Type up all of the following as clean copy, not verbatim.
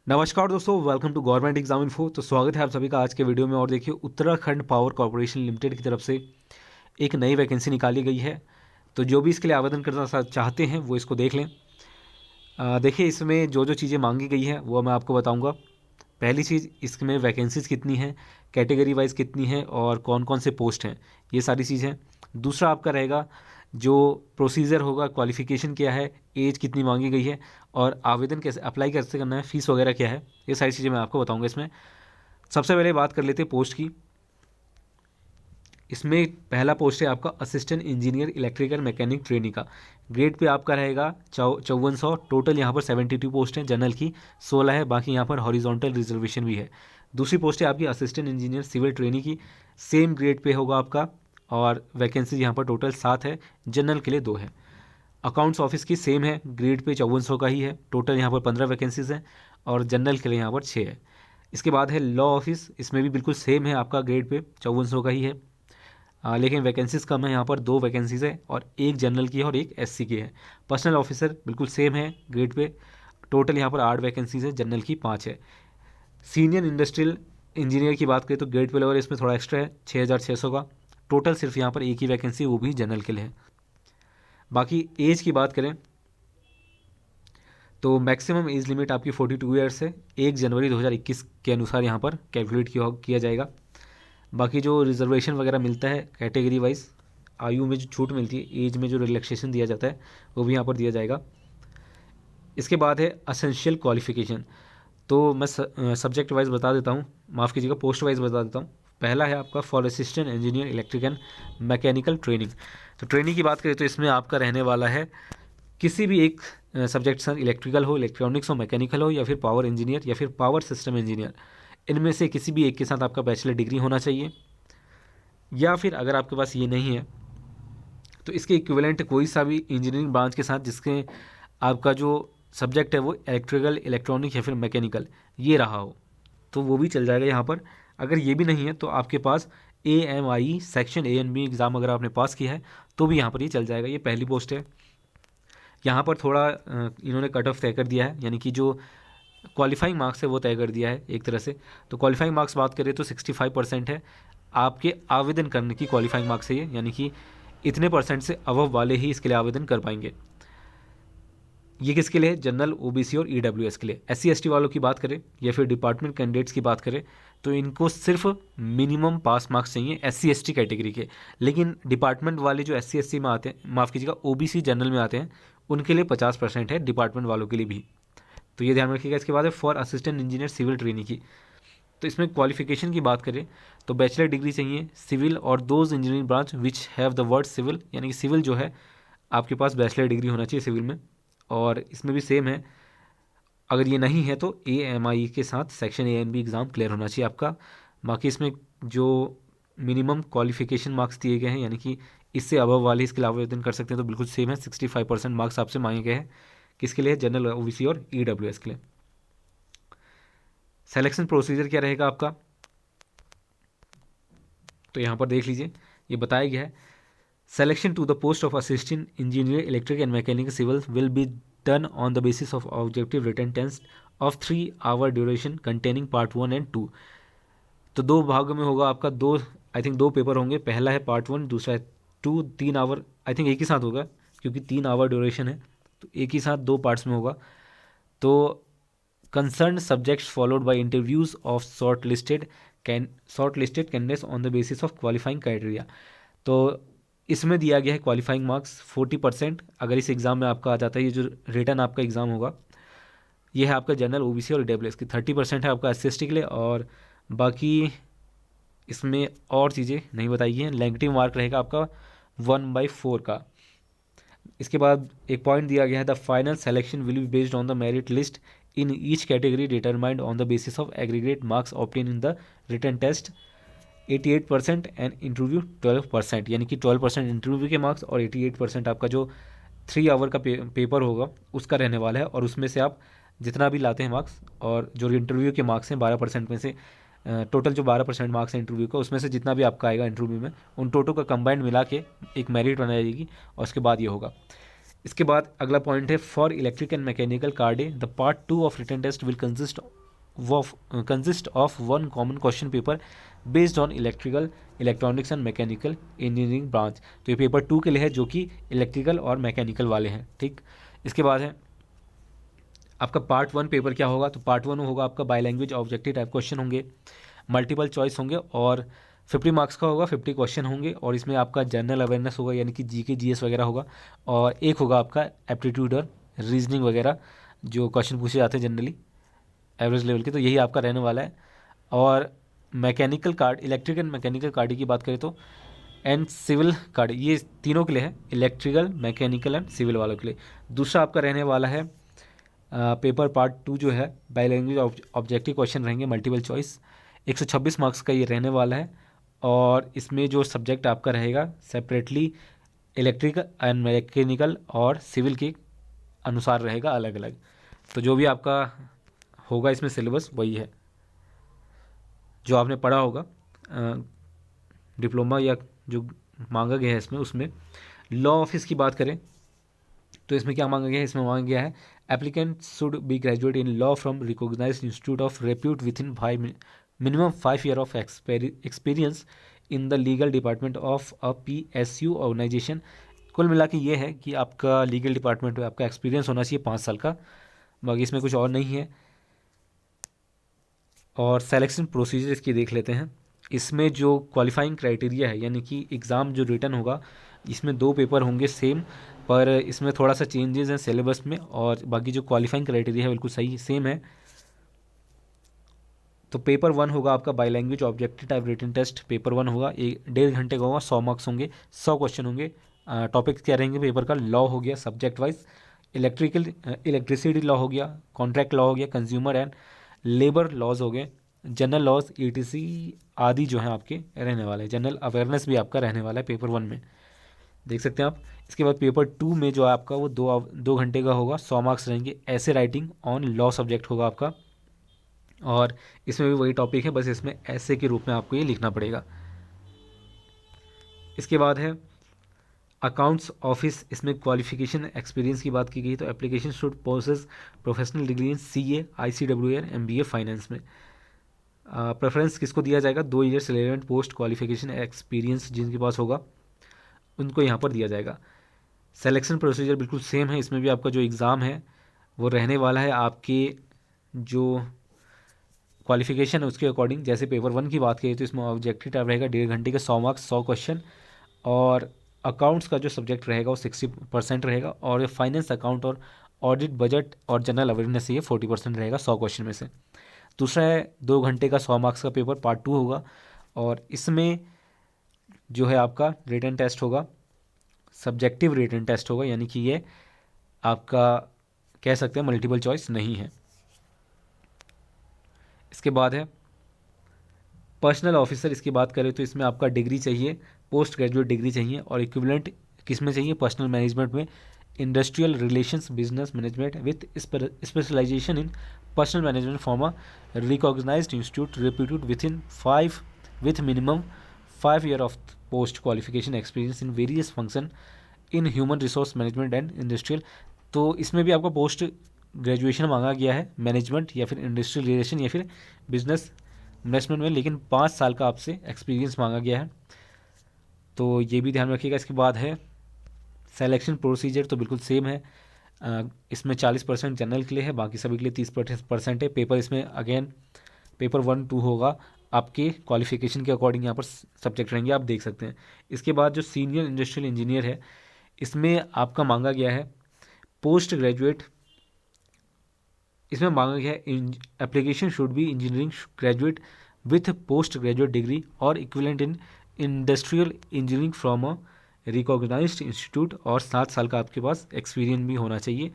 नमस्कार दोस्तों, welcome to government exam info. तो स्वागत है आप सभी का आज के वीडियो में। और देखिए, उत्तराखंड पावर कॉर्पोरेशन लिमिटेड की तरफ से एक नई वैकेंसी निकाली गई है। तो जो भी इसके लिए आवेदन करना चाहते हैं वो इसको देख लें। देखिए, इसमें जो जो चीज़ें मांगी गई है वो मैं आपको बताऊंगा। पहली चीज़, इसमें वैकेंसीज कितनी हैं, कैटेगरी वाइज कितनी है और कौन कौन से पोस्ट हैं, ये सारी चीज़ें। दूसरा आपका रहेगा जो प्रोसीजर होगा, क्वालिफ़िकेशन क्या है, एज कितनी मांगी गई है और आवेदन कैसे अप्लाई कैसे करना है, फ़ीस वगैरह क्या है, ये सारी चीज़ें मैं आपको बताऊंगा इसमें। सबसे पहले बात कर लेते हैं पोस्ट की। इसमें पहला पोस्ट है आपका assistant engineer electrical mechanic training का। ग्रेड पे आपका रहेगा 5400। टोटल यहाँ पर 72 पोस्ट हैं, जनरल की 16 है, बाकी यहाँ पर हॉरिजॉन्टल रिजर्वेशन भी है। दूसरी पोस्ट है आपकी असिस्टेंट इंजीनियर सिविल ट्रेनिंग की, सेम ग्रेड पे होगा आपका और वैकेंसी यहाँ पर टोटल 7 है, जनरल के लिए 2 है। अकाउंट्स ऑफिस की सेम है, ग्रेड पे 5400 का ही है, टोटल यहाँ पर 15 वैकेंसीज हैं और जनरल के लिए यहाँ पर 6 है। इसके बाद है लॉ ऑफिस, इसमें भी बिल्कुल सेम है, आपका ग्रेड पे 5400 का ही है। लेकिन वैकेंसीज कम है, यहाँ पर 2 वैकेंसीज है और एक जनरल की है और एक एससी की है। पर्सनल ऑफिसर बिल्कुल सेम है ग्रेड पे, टोटल यहाँ पर 8 वैकेंसीज है, जनरल की 5 है। सीनियर इंडस्ट्रियल इंजीनियर की बात करें तो ग्रेड पे लेवल इसमें थोड़ा एक्स्ट्रा है, 6600 का। टोटल सिर्फ यहाँ पर एक ही वैकेंसी, वो भी जनरल के लिए है। बाकी एज की बात करें तो मैक्सिमम एज लिमिट आपकी 42 ईयर्स है, 1 जनवरी 2021 के अनुसार यहाँ पर कैलकुलेट किया जाएगा। बाकी जो रिजर्वेशन वगैरह मिलता है कैटेगरी वाइज, आयु में जो छूट मिलती है, एज में जो रिलैक्सेशन दिया जाता है वो भी यहाँ पर दिया जाएगा। इसके बाद है असेंशियल क्वालिफिकेशन। तो मैं सब्जेक्ट वाइज बता देता हूँ, माफ़ कीजिएगा, पोस्ट वाइज बता देता हूँ। पहला है आपका for assistant engineer electric and mechanical training. तो ट्रेनिंग की बात करें तो इसमें आपका रहने वाला है किसी भी एक सब्जेक्ट, सर इलेक्ट्रिकल हो, इलेक्ट्रॉनिक्स हो, मैकेनिकल हो या फिर पावर इंजीनियर या फिर पावर सिस्टम इंजीनियर, इनमें से किसी भी एक के साथ आपका बैचलर डिग्री होना चाहिए। या फिर अगर आपके पास ये नहीं है तो इसके इक्विवेलेंट कोई सा भी इंजीनियरिंग ब्रांच के साथ जिसके आपका जो सब्जेक्ट है वो इलेक्ट्रिकल, इलेक्ट्रॉनिक या फिर मैकेनिकल ये रहा हो तो वो भी चल जाएगा यहाँ पर। अगर ये भी नहीं है तो आपके पास AMI सेक्शन A&B एग्ज़ाम अगर आपने पास किया है तो भी यहाँ पर ये चल जाएगा। ये पहली पोस्ट है। यहाँ पर थोड़ा इन्होंने कट ऑफ तय कर दिया है, यानी कि जो क्वालिफाइंग मार्क्स है वो तय कर दिया है एक तरह से। तो क्वालिफाइंग मार्क्स बात करें तो 65% है आपके आवेदन करने की क्वालिफाइंग मार्क्स है ये, यानी कि इतने परसेंट से अबव वाले ही इसके लिए आवेदन कर पाएंगे। ये किसके लिए? जनरल, OBC और EWS के लिए। SC ST वालों की बात करें या फिर डिपार्टमेंट कैंडिडेट्स की बात करें तो इनको सिर्फ मिनिमम पास मार्क्स चाहिए SC ST कैटेगरी के। लेकिन डिपार्टमेंट वाले जो SC ST में आते हैं, माफ़ कीजिएगा OBC जनरल में आते हैं, उनके लिए 50% है, डिपार्टमेंट वालों के लिए भी। तो ये ध्यान में रखिएगा। इसके बाद है for assistant engineer civil training की। तो इसमें क्वालिफिकेशन की बात करें तो बैचलर डिग्री चाहिए सिविल और those engineering branch which have the word civil, यानी कि सिविल जो है आपके पास बैचलर डिग्री होना चाहिए सिविल में। और इसमें भी सेम है, अगर ये नहीं है तो AMI के साथ सेक्शन A&B एग्ज़ाम क्लियर होना चाहिए आपका। बाकी इसमें जो मिनिमम क्वालिफिकेशन मार्क्स दिए गए हैं, यानी कि इससे अबव वाले इसके लिए आवेदन कर सकते हैं, तो बिल्कुल सेम है। 65% मार्क्स आपसे मांगे गए हैं। किसके लिए? जनरल, OBC और EWS के लिए। सिलेक्शन प्रोसीजर क्या रहेगा आपका, तो यहाँ पर देख लीजिए, ये बताया गया है। Selection to the post of assistant engineer electric and mechanical civil will be done on the basis of objective written test of 3 hour duration containing part 1 and 2। तो 2 भागों में होगा आपका, आई थिंक 2 पेपर होंगे। पहला है पार्ट 1, दूसरा है 2। 3 आवर आई थिंक एक ही साथ होगा क्योंकि 3 आवर ड्यूरेशन है, तो एक ही साथ 2 पार्ट्स में होगा। तो concern subjects followed by interviews of short listed candidates on the basis of qualifying criteria. तो इसमें दिया गया है क्वालिफाइंग मार्क्स 40%। अगर इस एग्ज़ाम में आपका आ जाता है, ये जो रिटर्न आपका एग्ज़ाम होगा ये है आपका जनरल, OBC और EWS की। 30% है आपका SC ST के लिए और बाकी इसमें और चीज़ें नहीं बताई हैं। नेगेटिव मार्क रहेगा आपका 1/4 का। इसके बाद एक पॉइंट दिया गया है, the final selection will be based on the merit list in each category determined on the basis of aggregate marks obtain in the written test 88% and interview 12%, यानी कि 12% इंटरव्यू के मार्क्स और 88% आपका जो 3 आवर का पेपर होगा उसका रहने वाला है। और उसमें से आप जितना भी लाते हैं मार्क्स और जो इंटरव्यू के मार्क्स हैं 12% में से, टोटल जो 12% मार्क्स हैं इंटरव्यू का, उसमें से जितना भी आपका आएगा इंटरव्यू में, उन टोटल का कंबाइंड मिला के एक मेरिट बनाई जाएगी और उसके बाद ये होगा। इसके बाद अगला पॉइंट है, फॉर इलेक्ट्रिक एंड मैकेनिकल कार्डे the part 2 of written test will consist of one common question paper based on electrical, electronics and mechanical engineering branch. तो ये पेपर 2 के लिए है, जो कि इलेक्ट्रिकल और मैकेनिकल वाले हैं। ठीक, इसके बाद है आपका पार्ट 1 पेपर क्या होगा, तो पार्ट 1 होगा आपका bilingual objective type question होंगे, मल्टीपल चॉइस होंगे और 50 मार्क्स का होगा, 50 क्वेश्चन होंगे और इसमें आपका जनरल अवेयरनेस होगा यानी कि जीके जीएस वगैरह होगा, और एक होगा आपका एप्टीट्यूड और रीजनिंग वगैरह जो क्वेश्चन पूछे जाते हैं जनरली एवरेज लेवल के, तो यही आपका रहने वाला है। और mechanical card, electric and mechanical card की बात करें तो एंड सिविल कार्ड, ये तीनों के लिए है, इलेक्ट्रिकल, मैकेनिकल एंड सिविल वालों के लिए। दूसरा आपका रहने वाला है पेपर पार्ट 2 जो है बाय लैंग्वेज ऑब्जेक्टिव क्वेश्चन रहेंगे, मल्टीपल चॉइस, 126 मार्क्स का ये रहने वाला है। और इसमें जो सब्जेक्ट आपका रहेगा सेपरेटली इलेक्ट्रिकल एंड मैकेनिकल और सिविल के अनुसार रहेगा अलग अलग। तो जो भी आपका होगा इसमें सिलेबस वही है जो आपने पढ़ा होगा डिप्लोमा या जो मांगा गया है इसमें, उसमें। लॉ ऑफिस की बात करें तो इसमें क्या मांगा गया है, इसमें मांगा गया है applicant should be graduate in law from recognised institute of repute within minimum 5 year of experience in the legal department of a PSU organisation. कुल मिला के ये है कि आपका लीगल डिपार्टमेंट में आपका एक्सपीरियंस होना चाहिए 5 साल का, बाकी इसमें कुछ और नहीं है। और सेलेक्शन प्रोसीजर इसकी देख लेते हैं। इसमें जो क्वालिफाइंग क्राइटेरिया है यानी कि एग्ज़ाम जो रिटर्न होगा, इसमें 2 पेपर होंगे सेम, पर इसमें थोड़ा सा चेंजेस हैं सिलेबस में, और बाकी जो क्वालिफाइंग क्राइटेरिया है बिल्कुल सही सेम है। तो पेपर 1 होगा आपका bilingual objective type written test, paper 1 होगा, 1.5 घंटे का होगा, 100 मार्क्स होंगे, 100 क्वेश्चन होंगे। टॉपिक्स क्या रहेंगे पेपर का, लॉ हो गया सब्जेक्ट वाइज, इलेक्ट्रिसिटी लॉ हो गया, कॉन्ट्रैक्ट लॉ हो गया, कंज्यूमर एंड लेबर लॉज हो गए, जनरल लॉज ETC आदि जो हैं आपके रहने वाले हैं। जनरल अवेयरनेस भी आपका रहने वाला है पेपर 1 में, देख सकते हैं आप। इसके बाद पेपर 2 में जो है आपका वो 2 घंटे का होगा, 100 मार्क्स रहेंगे, ऐसे राइटिंग ऑन लॉ सब्जेक्ट होगा आपका, और इसमें भी वही टॉपिक है, बस इसमें ऐसे के रूप में आपको ये लिखना पड़ेगा। इसके बाद है अकाउंट्स ऑफिस, इसमें क्वालिफिकेशन एक्सपीरियंस की बात की गई, तो application should possess professional degree in CA, ICWR, MBA finance में। प्रेफरेंस किसको दिया जाएगा, 2 years relevant post qualification experience जिनके पास होगा उनको यहाँ पर दिया जाएगा। सिलेक्शन प्रोसीजर बिल्कुल सेम है, इसमें भी आपका जो एग्ज़ाम है वो रहने वाला है आपके जो क्वालिफिकेशन है उसके अकॉर्डिंग। जैसे पेपर 1 की बात करें तो इसमें ऑब्जेक्टिव टाइप रहेगा, 1.5 घंटे के 100 मार्क्स, 100 क्वेश्चन, और अकाउंट्स का जो सब्जेक्ट रहेगा वो 60% रहेगा, और फाइनेंस, अकाउंट और ऑडिट, बजट और जनरल अवेयरनेस ये 40% रहेगा 100 क्वेश्चन में से। दूसरा है 2 घंटे का 100 मार्क्स का पेपर पार्ट 2 होगा, और इसमें जो है आपका रिटन टेस्ट होगा, सब्जेक्टिव रिटन टेस्ट होगा, यानी कि ये आपका कह सकते हैं मल्टीपल चॉइस नहीं है। इसके बाद है पर्सनल ऑफिसर, इसकी बात करें तो इसमें आपका डिग्री चाहिए, पोस्ट ग्रेजुएट डिग्री चाहिए, और इक्विवेलेंट किस में चाहिए, पर्सनल मैनेजमेंट में, industrial relations, business management with specialisation in personal management from a recognised institute reputed with minimum 5 year of post qualification experience in various function in human resource management and industrial. तो इसमें भी आपका post graduation मांगा गया है management या फिर industrial relation या फिर बिजनेस मैनेजमेंट में, लेकिन 5 साल का आपसे एक्सपीरियंस मांगा गया है, तो ये भी ध्यान रखिएगा। इसके बाद है सिलेक्शन प्रोसीजर, तो बिल्कुल सेम है, इसमें 40% जनरल के लिए है, बाकी सभी के लिए 30% है। पेपर इसमें अगेन पेपर 1, 2 होगा, आपके क्वालिफिकेशन के अकॉर्डिंग यहाँ पर सब्जेक्ट रहेंगे, आप देख सकते हैं। इसके बाद जो सीनियर इंडस्ट्रियल इंजीनियर है, इसमें आपका मांगा गया है पोस्ट ग्रेजुएट, इसमें मांगा गया है application should be engineering graduate with post graduate degree और equivalent in industrial engineering from a recognised institute, और 7 साल का आपके पास एक्सपीरियंस भी होना चाहिए।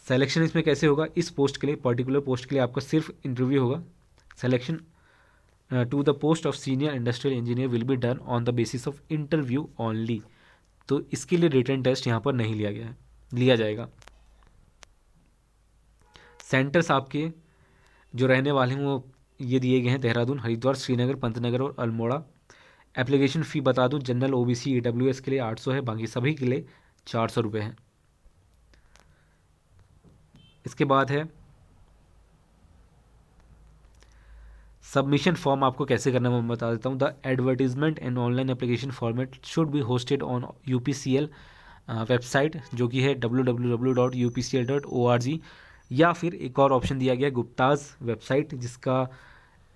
सिलेक्शन इसमें कैसे होगा, इस पोस्ट के लिए, पर्टिकुलर पोस्ट के लिए आपका सिर्फ इंटरव्यू होगा। Selection to the post of senior industrial engineer will be done on the basis of interview only, तो इसके लिए रिटन टेस्ट यहाँ पर नहीं लिया जाएगा। सेंटर्स आपके जो रहने वाले हैं वो ये दिए गए हैं, देहरादून, हरिद्वार, श्रीनगर, पंतनगर और अल्मोड़ा। एप्लीकेशन फ़ी बता दूं, जनरल OBC EWS के लिए 800 है, बाकी सभी के लिए 400 रुपये है। इसके बाद है सबमिशन फॉर्म आपको कैसे करना है मैं बता देता हूँ। The advertisement and online application format should be hosted on UPCL website, जो कि है www.upcl.org, या फिर एक और ऑप्शन दिया गया गुप्ताज वेबसाइट, जिसका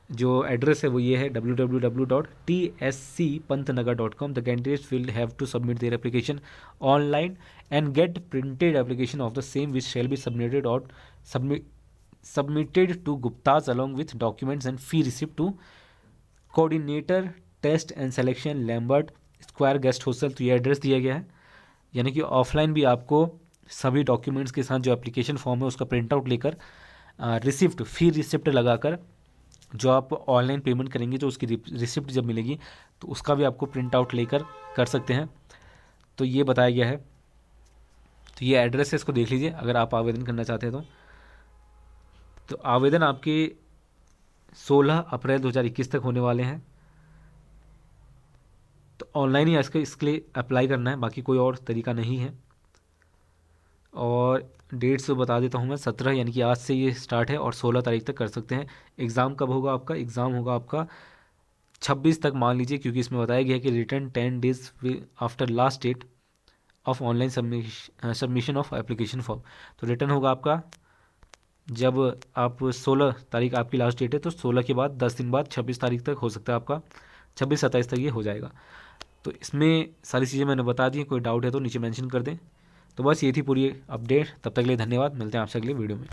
जो एड्रेस है वो ये है www.tscpantnagar.com. The candidates will have to submit their application online and get printed application of the same, which shall be submitted to Gupta's along with documents and fee receipt to coordinator test and selection Lambert Square Guest Hostel. तो ये address दिया गया है, यानी कि offline भी आपको सभी डॉक्यूमेंट्स के साथ जो एप्लीकेशन फॉर्म है उसका प्रिंट आउट लेकर रिसिप्ट फी रिसिप्ट लगाकर जो आप ऑनलाइन पेमेंट करेंगे, जो उसकी रिसिप्ट जब मिलेगी तो उसका भी आपको प्रिंट आउट लेकर कर सकते हैं। तो ये बताया गया है। तो ये एड्रेस है, इसको देख लीजिए अगर आप आवेदन करना चाहते हैं तो आवेदन आपके 16 अप्रैल 2021 तक होने वाले हैं। तो ऑनलाइन ही इसके लिए अप्लाई करना है, बाकी कोई और तरीका नहीं है। और डेट्स बता देता हूँ मैं, 17 यानी कि आज से ये स्टार्ट है और 16 तारीख तक कर सकते हैं। एग्ज़ाम कब होगा आपका? एग्ज़ाम होगा आपका 26 तक मान लीजिए, क्योंकि इसमें बताया गया है कि return 10 days after last date of online submission of application form. तो रिटर्न होगा आपका जब आप 16 तारीख आपकी लास्ट डेट है, तो 16 के बाद 10 दिन बाद 26 तारीख तक हो सकता है आपका, 26-27 तक ये हो जाएगा। तो इसमें सारी चीज़ें मैंने बता दी। कोई डाउट है तो नीचे मेंशन कर दें। तो बस ये थी पूरी अपडेट। तब तक के लिए धन्यवाद। मिलते हैं आपसे अगले वीडियो में।